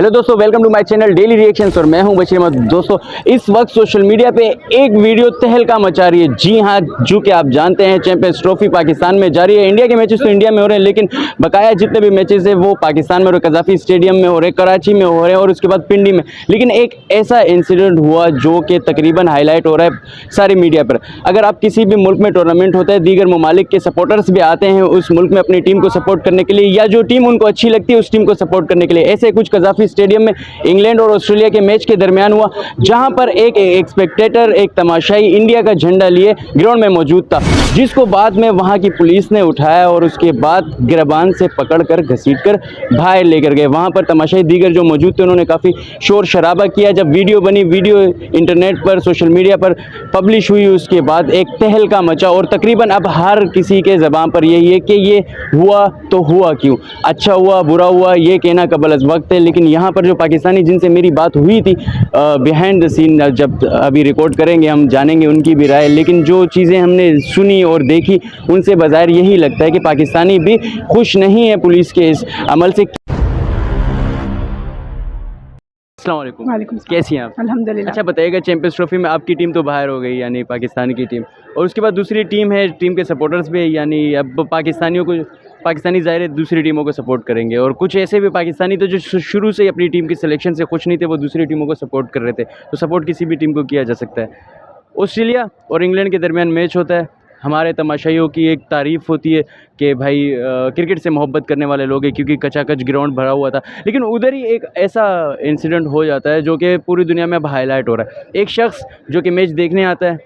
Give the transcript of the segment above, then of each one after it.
Hello दोस्तों, welcome to my channel daily reactions और मैं हूं बशीर अहमद। दोस्तों, इस वक्त सोशल मीडिया पे एक वीडियो तहलका मचा रही है। जी हां, जो कि आप जानते हैं चैंपियंस ट्रॉफी पाकिस्तान में जारी है। इंडिया के मैचेस तो इंडिया में हो रहे हैं, लेकिन बकाया जितने भी मैचेस है वो पाकिस्तान में हो रहे, कजाफी स्टेडियम में हो रहे, कराची में हो रहे हैं और उसके बाद पिंडी में। लेकिन एक ऐसा इंसिडेंट हुआ जो कि तकरीबन हाईलाइट हो रहा है सारी मीडिया पर। अगर आप किसी भी मुल्क में टूर्नामेंट होता है, दीगर ममालिक के सपोर्टर्स भी आते हैं उस मुल्क में अपनी टीम को सपोर्ट करने के लिए, या जो टीम उनको अच्छी लगती है उस टीम को सपोर्ट करने के लिए। ऐसे कुछ कजाफी स्टेडियम में इंग्लैंड और ऑस्ट्रेलिया के मैच के दरमियान हुआ, जहां पर एक स्पेक्टेटर, एक तमाशाई इंडिया का झंडा लिए ग्राउंड में मौजूद था, जिसको बाद में वहां की पुलिस ने उठाया और उसके बाद गिरबान से पकड़कर घसीटकर बाहर लेकर गए। वहां पर तमाशाई दीगर जो मौजूद थे उन्होंने काफ़ी शोर शराबा किया। जब वीडियो बनी, वीडियो इंटरनेट पर, सोशल मीडिया पर पब्लिश हुई, उसके बाद एक तहलका मचा और तकरीबन अब हर किसी के ज़बान पर यही है कि ये हुआ तो हुआ क्यों, अच्छा हुआ बुरा हुआ ये कहना कबल अज़ वक्त है। लेकिन यहाँ पर जो पाकिस्तानी जिनसे मेरी बात हुई थी बिहाइंड द सीन, जब अभी रिकॉर्ड करेंगे हम जानेंगे उनकी भी राय, लेकिन जो चीज़ें हमने सुनी और देखी उनसे बज़ाहिर यही लगता है कि पाकिस्तानी भी खुश नहीं है पुलिस के इस अमल से। अस्सलाम वालेकुम। वालेकुम सलाम। कैसी हैं आप? अल्हम्दुलिल्लाह। अच्छा बताइएगा, चैंपियंस ट्रॉफी में आपकी टीम तो बाहर हो गई, यानी पाकिस्तान की टीम, और उसके बाद दूसरी टीम है, टीम के सपोर्टर्स भी है, यानी अब पाकिस्तानी ज़ाहिर है दूसरी टीमों को सपोर्ट करेंगे, और कुछ ऐसे भी पाकिस्तानी तो जो शुरू से ही अपनी टीम की सिलेक्शन से खुश नहीं थे, वो दूसरी टीमों को सपोर्ट कर रहे थे। तो सपोर्ट किसी भी टीम को किया जा सकता है। ऑस्ट्रेलिया और इंग्लैंड के दरमियान मैच होता है। हमारे तमाशाइयों की एक तारीफ़ होती है कि भाई क्रिकेट से मोहब्बत करने वाले लोग हैं, क्योंकि कचाकच ग्राउंड भरा हुआ था। लेकिन उधर ही एक ऐसा इंसिडेंट हो जाता है जो कि पूरी दुनिया में अब हाईलाइट हो रहा है। एक शख्स जो कि मैच देखने आता है,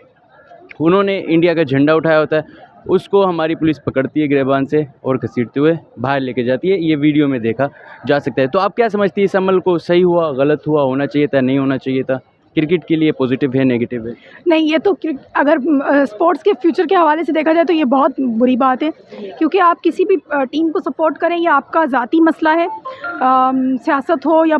उन्होंने इंडिया का झंडा उठाया होता है, उसको हमारी पुलिस पकड़ती है गिरबान से और घसीटते हुए बाहर लेके जाती है। ये वीडियो में देखा जा सकता है। तो आप क्या समझती है, इस अमल को सही हुआ, गलत हुआ, होना चाहिए था, नहीं होना चाहिए था? क्रिकेट के लिए पॉजिटिव है, नेगेटिव है? नहीं, ये तो अगर स्पोर्ट्स के फ्यूचर के हवाले से देखा जाए तो ये बहुत बुरी बात है, क्योंकि आप किसी भी टीम को सपोर्ट करें, ये आपका ज़ाती मसला है। सियासत हो या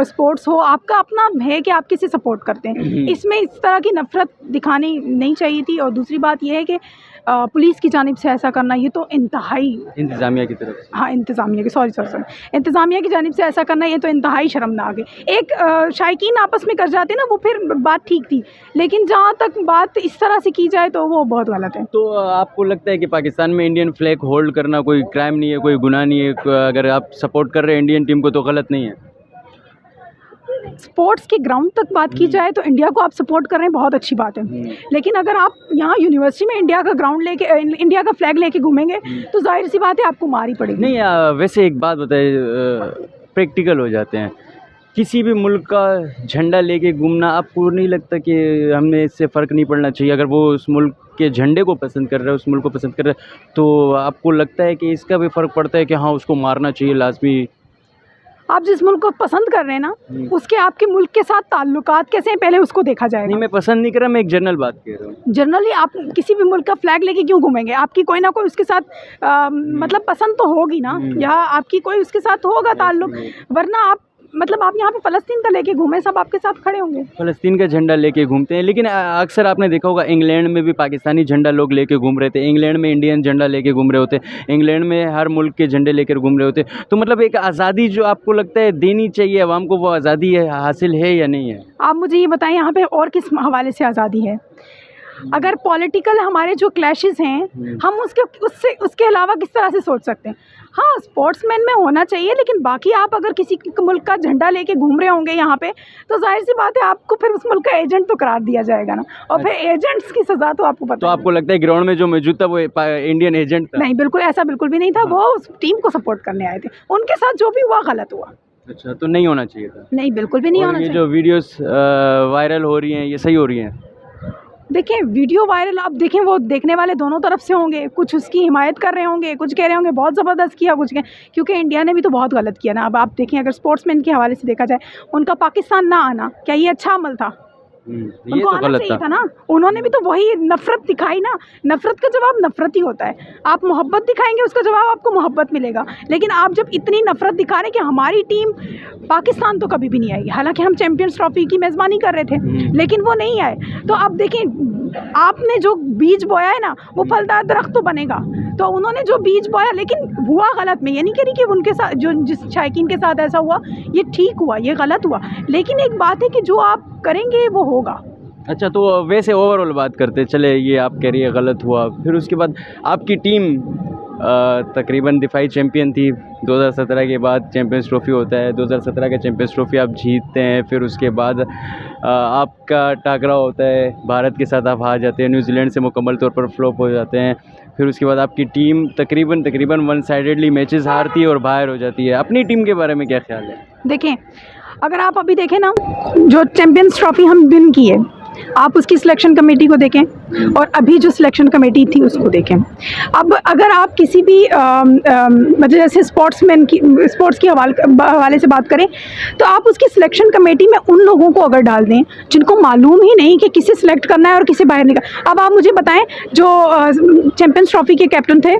स्पोर्ट्स हो, आपका अपना है कि आप किसे सपोर्ट करते हैं। इसमें इस तरह की नफ़रत दिखानी नहीं चाहिए थी। और दूसरी बात यह है कि पुलिस की जानिब से ऐसा करना, ये तो इंतहाई, इंतज़ामिया की तरफ से, हाँ इंतज़ामिया की, सॉरी इंतज़ामिया की जानिब से ऐसा करना, ये तो इंतहाई शर्मनाक है। एक शायकीन आपस में कर जाते ना, वो फिर बात ठीक थी, लेकिन जहाँ तक बात इस तरह से की जाए तो वो बहुत गलत है। तो आपको लगता है कि पाकिस्तान में इंडियन फ्लैग होल्ड करना कोई क्राइम नहीं है, कोई गुनाह नहीं है? अगर आप सपोर्ट कर रहे हैं इंडियन टीम को तो गलत नहीं है? स्पोर्ट्स के ग्राउंड तक बात की जाए तो इंडिया को आप सपोर्ट कर रहे हैं, बहुत अच्छी बात है। लेकिन अगर आप यहाँ यूनिवर्सिटी में इंडिया का ग्राउंड लेके, इंडिया का फ्लैग लेके घूमेंगे तो जाहिर सी बात है आपको मार ही पड़ेगी। नहीं, वैसे एक बात बताए, प्रैक्टिकल हो जाते हैं। किसी भी मुल्क का झंडा लेके घूमना, आपको नहीं लगता कि हमें इससे फ़र्क नहीं पड़ना चाहिए? अगर वो उस मुल्क के झंडे को पसंद कर रहा है, उस मुल्क को पसंद कर रहा है, तो आपको लगता है कि इसका भी फ़र्क पड़ता है कि हाँ उसको मारना चाहिए लाजमी? आप जिस मुल्क को पसंद कर रहे हैं ना, उसके आपके मुल्क के साथ ताल्लुकात कैसे हैं, पहले उसको देखा जाएगा। नहीं, मैं पसंद नहीं कर रहा, मैं एक जनरल बात कह रहा हूँ। जनरली आप किसी भी मुल्क का फ्लैग लेके क्यों घूमेंगे? आपकी कोई ना कोई उसके साथ मतलब पसंद तो होगी ना, या आपकी कोई उसके साथ होगा ताल्लुक, वरना आप मतलब आप यहाँ पे फ़लस्तीन का लेके घूमे, सब आपके साथ खड़े होंगे। फ़लस्तीन का झंडा लेके घूमते हैं, लेकिन अक्सर आपने देखा होगा इंग्लैंड में भी पाकिस्तानी झंडा लोग लेके घूम रहे थे, इंग्लैंड में इंडियन झंडा लेके घूम रहे होते, इंग्लैंड में हर मुल्क के झंडे लेकर घूम रहे होते। तो मतलब एक आज़ादी जो आपको लगता है देनी चाहिए आवाम को, वो आज़ादी है, हासिल है या नहीं है? आप मुझे ये बताएं, यहाँ पे और किस हवाले से आज़ादी है? अगर पॉलिटिकल हमारे जो क्लैशेस हैं, हम उसके अलावा किस तरह से सोच सकते हैं? हाँ, स्पोर्ट्समैन में होना चाहिए, लेकिन बाकी आप अगर किसी मुल्क का झंडा लेके घूम रहे होंगे यहाँ पे, तो जाहिर सी बात है आपको फिर उस मुल्क का एजेंट तो करार दिया जाएगा ना, और फिर एजेंट्स की सज़ा तो आपको पता। तो आपको लगता है ग्राउंड में जो मौजूद था वो इंडियन एजेंट था? नहीं, बिल्कुल ऐसा बिल्कुल भी नहीं था। वो उस टीम को सपोर्ट करने आए थे, उनके साथ जो भी हुआ गलत हुआ। अच्छा, तो नहीं होना चाहिए था? नहीं, बिल्कुल भी नहीं होना चाहिए। जो वीडियोस वायरल हो रही हैं, ये सही हो रही हैं? देखें, वीडियो वायरल आप देखें, वो देखने वाले दोनों तरफ से होंगे, कुछ उसकी हिमायत कर रहे होंगे, कुछ कह रहे होंगे बहुत ज़बरदस्त किया, कुछ क्योंकि इंडिया ने भी तो बहुत गलत किया ना। अब आप देखें, अगर स्पोर्ट्समैन के हवाले से देखा जाए, उनका पाकिस्तान ना आना, क्या ये अच्छा अमल था? ये उनको तो आना गलत चाहिए था। था ना। उन्होंने भी तो वही नफरत दिखाई ना। नफरत का जवाब नफरत ही होता है। आप मोहब्बत दिखाएंगे, उसका जवाब आपको मोहब्बत मिलेगा। लेकिन आप जब इतनी नफरत दिखा रहे हैं कि हमारी टीम पाकिस्तान तो कभी भी नहीं आएगी, हालांकि हम चैंपियंस ट्रॉफी की मेज़बानी कर रहे थे, लेकिन वो नहीं आए। तो अब देखें, आपने जो बीज बोया है ना, वो फलदार दरख्त तो बनेगा। तो उन्होंने जो बीज बोया, लेकिन हुआ गलत। मैं ये नहीं कह रही कि उनके साथ जो जिस शायकीन के साथ ऐसा हुआ ये ठीक हुआ, ये गलत हुआ, लेकिन एक बात है कि जो आप करेंगे वो होगा। अच्छा, तो वैसे ओवरऑल बात करते चले, ये आप कह रही है गलत हुआ, फिर उसके बाद आपकी टीम तकरीबन दिफाई चैंपियन थी। 2017 के बाद चैंपियंस ट्रॉफ़ी होता है, 2017 का चैंपियंस ट्रॉफ़ी आप जीतते हैं, फिर उसके बाद आपका टाकरा होता है भारत के साथ, आप हार जाते हैं, न्यूजीलैंड से मुकम्मल तौर पर फ्लॉप हो जाते हैं। फिर उसके बाद आपकी टीम तकरीबन वन साइडेडली मैचेस हारती है और बाहर हो जाती है। अपनी टीम के बारे में क्या ख्याल है? देखें, अगर आप अभी देखें ना, जो चैंपियंस ट्रॉफ़ी हम विन किए, आप उसकी सिलेक्शन कमेटी को देखें और अभी जो सिलेक्शन कमेटी थी उसको देखें। अब अगर आप किसी भी मतलब जैसे स्पोर्ट्स के हवाले से बात करें, तो आप उसकी सिलेक्शन कमेटी में उन लोगों को अगर डाल दें जिनको मालूम ही नहीं कि किसे सिलेक्ट करना है और किसे बाहर निकाल। अब आप मुझे बताएं, जो चैंपियंस ट्रॉफ़ी के कैप्टन थे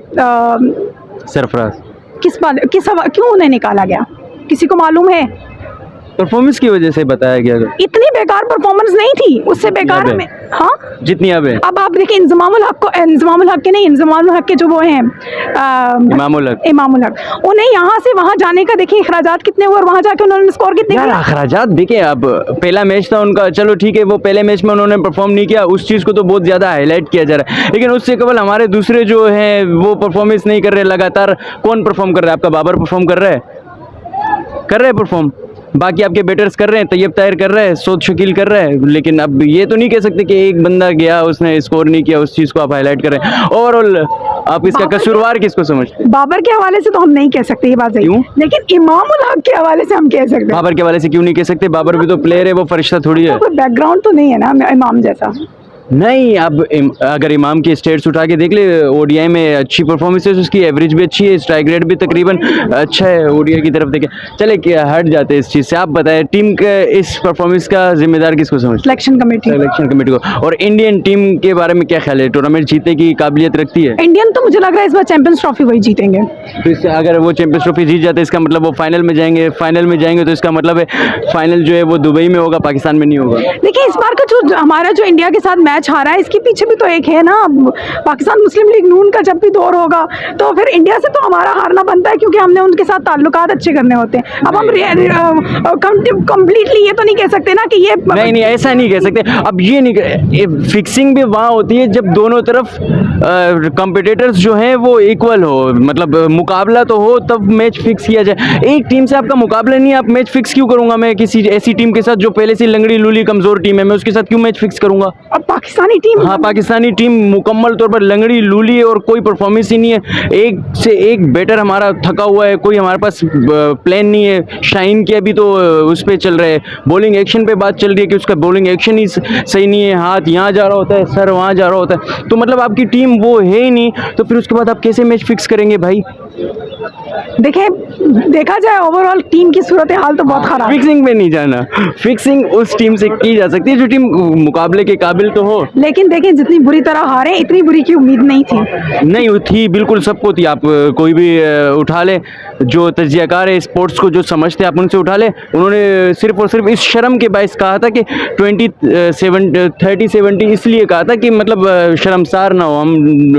सरफराज, क्यों उन्हें निकाला गया? किसी को मालूम है? परफॉर्मेंस की वजह से बताया गया। इतनी बेकार परफॉर्मेंस नहीं थी, उससे बेकार में, हाँ जितनी अब है। अब आप देखिए, इंजमामुल हक के जो वो हैं इमामुल हक, उन्हें यहाँ से वहाँ जाने का देखिए अखराजात कितने हुए और वहाँ जाके उन्होंने स्कोर कितने यार किए। अखराजात देखिए, अब पहला मैच था उनका, चलो ठीक है, वो पहले मैच में उन्होंने परफॉर्म नहीं किया, उस चीज़ को तो बहुत ज़्यादा हाईलाइट किया जा रहा है, लेकिन उससे केवल हमारे दूसरे जो हैं वो परफॉर्मेंस नहीं कर रहे लगातार। कौन परफॉर्म कर रहा है? आपका बाबर परफॉर्म कर रहा है परफॉर्म, बाकी आपके बैटर्स कर रहे हैं, तैयब ताहिर कर रहे हैं, सौद शकील कर रहे हैं। लेकिन अब ये तो नहीं कह सकते कि एक बंदा गया उसने स्कोर नहीं किया, उस चीज़ को आप हाईलाइट कर रहे हैं। ओवरऑल आप इसका कसूरवार किसको समझते हैं? बाबर के हवाले से तो हम नहीं कह सकते, ये बात सही, लेकिन इमामुल हक के हवाले से हम कह सकते हैं। बाबर के हवाले से क्यों नहीं कह सकते? बाबर भी तो प्लेयर है, वो फरिश्ता थोड़ी है। कोई बैकग्राउंड तो नहीं है ना इमाम जैसा। नहीं, अब अगर इमाम की स्टेट्स उठा के देख ले, ओडीआई में अच्छी परफॉर्मेंस है, उसकी एवरेज भी अच्छी है, स्ट्राइक रेट भी तकरीबन अच्छा है। ओडीआई की तरफ देखें, चले क्या हट जाते हैं इस चीज़ से। आप बताएं, टीम के इस परफॉर्मेंस का जिम्मेदार किसको समझते? सिलेक्शन कमेटी को। और इंडियन टीम के बारे में क्या ख्याल है? टूर्नामेंट जीतने की काबिलियत रखती है इंडियन? तो मुझे लग रहा है इस बार चैंपियंस ट्रॉफी वही जीतेंगे। तो इससे अगर वो चैंपियंस ट्रॉफी जीत जाते हैं, इसका मतलब वो फाइनल में जाएंगे। तो इसका मतलब है फाइनल जो है वो दुबई में होगा, पाकिस्तान में नहीं होगा। देखिए, इस बार का जो हमारा जो इंडिया के साथ मैच हारा है, इसके पीछे भी तो एक है ना, पाकिस्तान मुस्लिम लीग नून का जब भी दौर होगा तो फिर इंडिया से तो हमारा हारना बनता है, क्योंकि हमने उनके साथ ताल्लुकात अच्छे करने होते हैं। अब हम कंप्लीटली ये तो नहीं कह सकते ना कि ये नहीं, ऐसा नहीं कह सकते। अब ये नहीं, फिक्सिंग भी वहाँ होती है जब दोनों तरफ कॉम्पिटिटर्स जो हैं वो इक्वल हो, मतलब मुकाबला तो हो, तब मैच फिक्स किया जाए। एक टीम से आपका मुकाबला नहीं है, आप मैच फिक्स क्यों करूंगा मैं किसी ऐसी टीम के साथ जो पहले से लंगड़ी लूली कमजोर टीम है? मैं उसके साथ क्यों मैच फिक्स करूंगा? अब पाकिस्तानी टीम, हाँ, पाकिस्तानी टीम मुकम्मल तौर पर लंगड़ी लूली है और कोई परफॉर्मेंस ही नहीं है। एक से एक बैटर हमारा थका हुआ है, कोई हमारे पास प्लान नहीं है। शाहीन के अभी तो उस पर चल रहे हैं, बॉलिंग एक्शन पे बात चल रही है कि उसका बॉलिंग एक्शन ही सही नहीं है, हाथ यहाँ जा रहा होता है, सर वहाँ जा रहा होता है, तो मतलब आपकी टीम वो है ही नहीं। तो फिर उसके बाद आप कैसे मैच फिक्स करेंगे भाई? देखें, देखा जाए ओवरऑल टीम की सूरत हाल तो बहुत खराब है। फिक्सिंग में नहीं जाना, फिक्सिंग उस टीम से की जा सकती है जो टीम मुकाबले के काबिल तो हो। लेकिन देखें, जितनी बुरी तरह हारे, इतनी बुरी की उम्मीद नहीं थी। नहीं थी, बिल्कुल सबको थी। आप कोई भी उठा ले, जो तज्जियाकार है स्पोर्ट्स को, जो समझते हैं, आप उनसे उठा ले, उन्होंने सिर्फ और सिर्फ इस शर्म के बायस कहा था कि 30-70 इसलिए कहा था कि मतलब शर्मसार ना हो,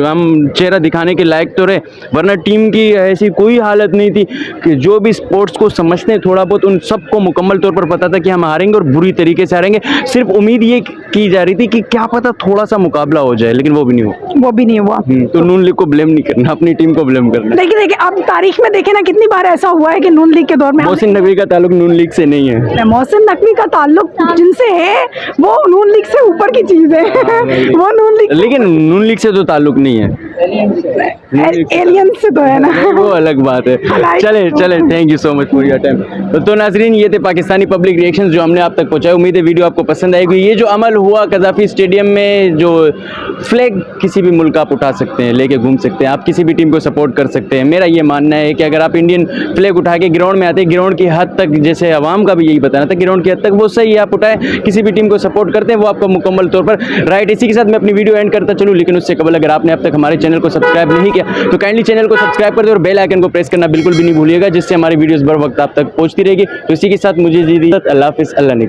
हम चेहरा दिखाने के लायक तो रहे, वरना टीम की ऐसी कोई हालत नहीं थी। कि जो भी स्पोर्ट्स को समझते हैं थोड़ा बहुत, उन सबको मुकम्मल तौर पर पता था कि हम हारेंगे और बुरी तरीके से हारेंगे। सिर्फ उम्मीद ये की जा रही थी कि क्या पता थोड़ा सा मुकाबला हो जाए, लेकिन वो भी नहीं हुआ। तो नून लीग को ब्लेम नहीं करना, अपनी टीम को ब्लेम करना। देखिए, अब तारीख में देखें ना, कितनी बार ऐसा हुआ है कि नून लीग के दौर में मोहसिन नकवी का ताल्लुक नून लीग से नहीं है। मोहसिन नकवी का ताल्लुक जिनसे है वो नून लीग से ऊपर की चीज़ है। वो नून लीग, लेकिन नून लीग से तो ताल्लुक नहीं है। एलियन से तो है ना। वो अलग बात है। चले चले, thank you so much for your time. तो नाजरीन, ये थे पाकिस्तानी पब्लिक रिएक्शंस जो हमने आप तक पहुंचाए। उम्मीद है वीडियो आपको पसंद आएगी। ये जो अमल हुआ कज़ाफी स्टेडियम में, जो फ्लैग किसी भी मुल्क आप उठा सकते हैं, लेके घूम सकते हैं, आप किसी भी टीम को सपोर्ट कर सकते हैं। मेरा ये मानना है कि अगर आप इंडियन फ्लैग उठा के ग्राउंड में आते, ग्राउंड की हद तक, जैसे आवाम का भी यही बताना था, ग्राउंड की हद तक वो सही है, आप उठाएं, किसी भी टीम को सपोर्ट करते हैं, वो आपको मुकम्मल तौर पर राइट। इसी के साथ मैं अपनी वीडियो एंड करता चलूँ, लेकिन उससे कबल अगर आपने अब तक हमारे चैनल को सब्सक्राइब नहीं किया तो काइंडली चैनल को सब्सक्राइब कर दे और बेल आइकन को प्रेस करना बिल्कुल भी नहीं भूलिएगा, जिससे हमारी वीडियोस बर वक्त आप तक पहुंचती रहेगी। तो इसी के साथ मुझे जी दी, अल्लाह हाफिज़, अल्लाह ने